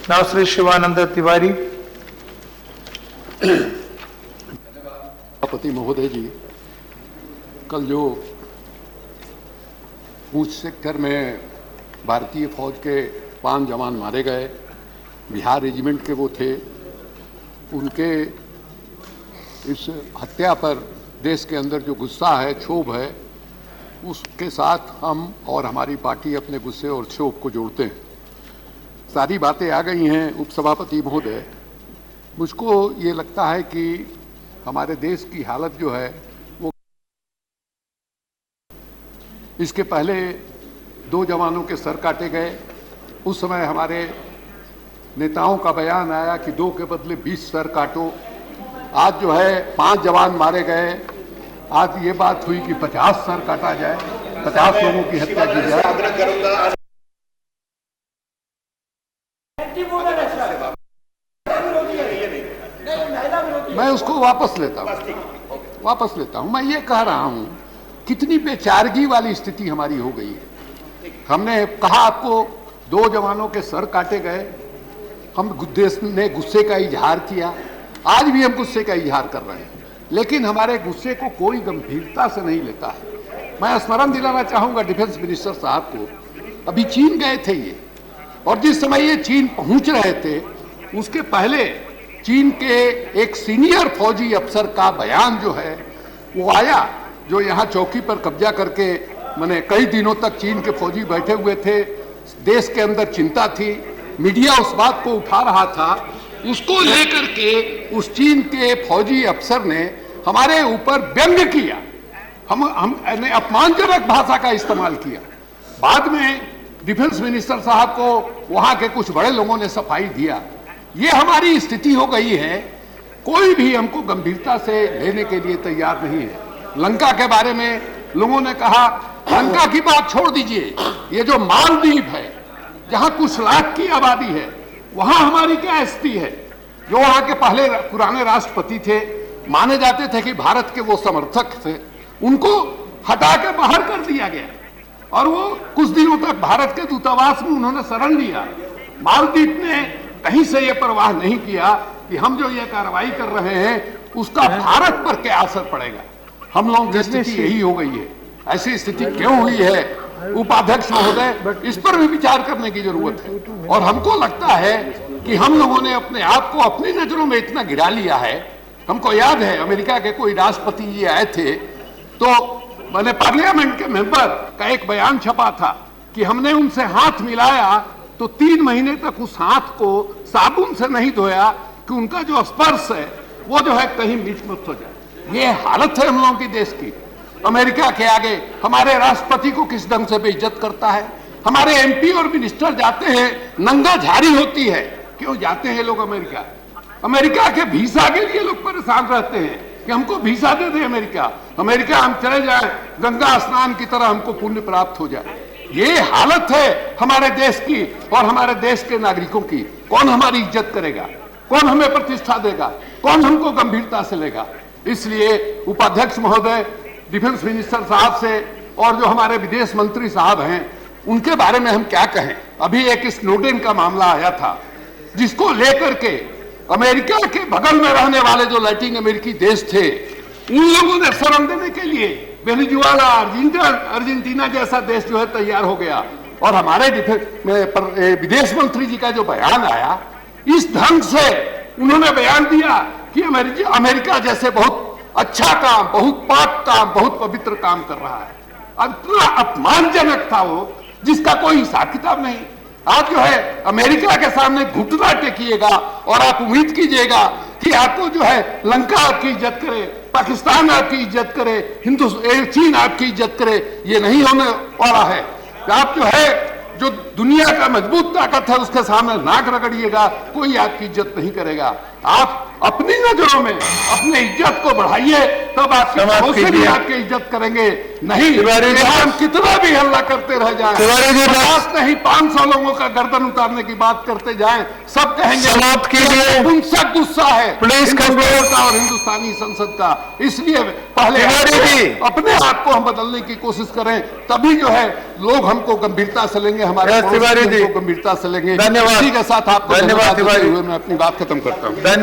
Now Sri Shivananda Tiwari. सभापति महोदय जी, कल जो पूंछ सेक्टर में भारतीय फौज के 5 जवान मारे गए, बिहार रेजिमेंट के वो थे, उनके इस हत्या पर देश के अंदर जो गुस्सा है, क्षोभ है, उसके साथ हम और हमारी पार्टी अपने गुस्से और क्षोभ को जोड़ते हैं। सारी बातें आ गई हैं उपसभापति महोदय। मुझको ये लगता है कि हमारे देश की हालत जो है वो, इसके पहले 2 जवानों के सर काटे गए। उस समय हमारे नेताओं का बयान आया कि 2 के बदले 20 सर काटो। आज जो है 5 जवान मारे गए। आज ये बात हुई कि 50 सर काटा जाए, 50 लोगों की हत्या की जाए। मैं उसको वापस लेता हूं। मैं ये कह रहा हूं, कितनी बेचारगी वाली स्थिति हमारी हो गई है। हमने कहा आपको 2 जवानों के सर काटे गए, हम देश ने गुस्से का इजहार किया। आज भी हम गुस्से का इजहार कर रहे हैं, लेकिन हमारे गुस्से को कोई गंभीरता से नहीं लेता है। मैं स्मरण दिलाना चाहूंगा डिफेंस मिनिस्टर साहब को, अभी चीन गए थे ये, और जिस समय ये चीन पहुंच रहे थे उसके पहले चीन के एक सीनियर फौजी अफसर का बयान जो है वो आया, जो यहाँ चौकी पर कब्जा करके मैंने कई दिनों तक चीन के फौजी बैठे हुए थे। देश के अंदर चिंता थी, मीडिया उस बात को उठा रहा था। उसको लेकर के उस चीन के फौजी अफसर ने हमारे ऊपर व्यंग्य किया, हमने अपमानजनक भाषा का इस्तेमाल किया। बाद में डिफेंस मिनिस्टर साहब को वहां के कुछ बड़े लोगों ने सफाई दिया। ये हमारी स्थिति हो गई है, कोई भी हमको गंभीरता से लेने के लिए तैयार नहीं है। लंका के बारे में लोगों ने कहा, लंका की बात छोड़ दीजिए, ये जो मालदीव है जहां कुछ लाख की आबादी है, वहां हमारी क्या स्थिति है। जो वहां के पहले पुराने राष्ट्रपति थे, माने जाते थे कि भारत के वो समर्थक थे, उनको हटा के बाहर कर दिया गया और वो कुछ दिनों तक भारत के दूतावास में उन्होंने शरण लिया। मालदीव ने कहीं से ये परवाह नहीं किया कि हम जो ये कार्रवाई कर रहे हैं उसका भारत पर क्या असर पड़ेगा। हम लोगों की स्थिति यही हो गई है। ऐसी स्थिति क्यों हुई है उपाध्यक्ष महोदय, इस पर भी विचार करने की जरूरत है। और हमको लगता है कि हम लोगों ने अपने आप को अपनी नजरों में इतना गिरा लिया है। हमको याद है अमेरिका के कोई राष्ट्रपति ये आए थे, तो मैंने पार्लियामेंट के मेंबर का एक बयान छपा था कि हमने उनसे हाथ मिलाया तो 3 महीने तक उस हाथ को साबुन से नहीं धोया कि उनका जो स्पर्श है वो जो है कहीं मीठ मत हो जाए। ये हालत है हम लोगों की देश की। अमेरिका के आगे हमारे राष्ट्रपति को किस ढंग से बेइज्जत करता है। हमारे एमपी और मिनिस्टर जाते हैं, नंगा झाड़ी होती है। क्यों जाते हैं लोग अमेरिका? अमेरिका के वीसा के लिए लोग परेशान रहते हैं कि हमको वीसा दे दे अमेरिका हम चले जाए, गंगा स्नान की तरह हमको पुण्य प्राप्त हो जाए। ये हालत है हमारे देश की और हमारे देश के नागरिकों की। कौन हमारी इज्जत करेगा? कौन हमें प्रतिष्ठा देगा? कौन हमको गंभीरता से लेगा? इसलिए उपाध्यक्ष महोदय, डिफेंस मिनिस्टर साहब से और जो हमारे विदेश मंत्री साहब हैं उनके बारे में हम क्या कहें। अभी एक स्नोडेन का मामला आया था जिसको लेकर के अमेरिका के बगल में रहने वाले जो लैटिन अमेरिकी देश थे, उन लोगों ने शरण देने के लिए वेनेजुएला, अर्जेंटीना जैसा देश जो है तैयार हो गया। और हमारे विदेश मंत्री जी का जो बयान आया, इस ढंग से उन्होंने बयान दिया कि अमेरिका जैसे बहुत अच्छा काम, बहुत पाक काम, बहुत पवित्र काम कर रहा है। इतना अपमानजनक था वो, जिसका कोई हिसाब किताब नहीं। आप जो है अमेरिका के सामने घुटना टेकिएगा और आप उम्मीद कीजिएगा कि आपको जो है लंका आपकी इज्जत करे, पाकिस्तान आपकी इज्जत करे, चीन आपकी इज्जत करे। ये नहीं होने वाला है। आप जो है जो दुनिया का मजबूत ताकत है उसके सामने नाक रगड़िएगा, कोई आपकी इज्जत नहीं करेगा। आप अपनी नजरों में अपने इज्जत को बढ़ाइए, तब आपके समाप्त पड़ोसी भी कीजिए। आपकी इज्जत करेंगे। नहीं, तिवारी जी, हम कितना भी हल्ला करते रह जाएं, तिवारी जी, 50 नहीं 500 लोगों का गर्दन उतारने की बात करते जाएं, सब कहेंगे समाप्त कीजिए। उनसा गुस्सा है प्लीज हिंदुस्तान का और हिंदुस्तानी संसद का। इसलिए पहले तिवारी जी, अपने आप को हम बदलने की कोशिश करें, तभी जो है लोग हमको गंभीरता से लेंगे, हमारे यस, पड़ोसी तिवारी जी, हमको गंभीरता से लेंगे। धन्यवाद। इसी के साथ आपको धन्यवाद धन्यवाद देते तिवारी। हुए मैं अपनी बात खत्म करता हूँ।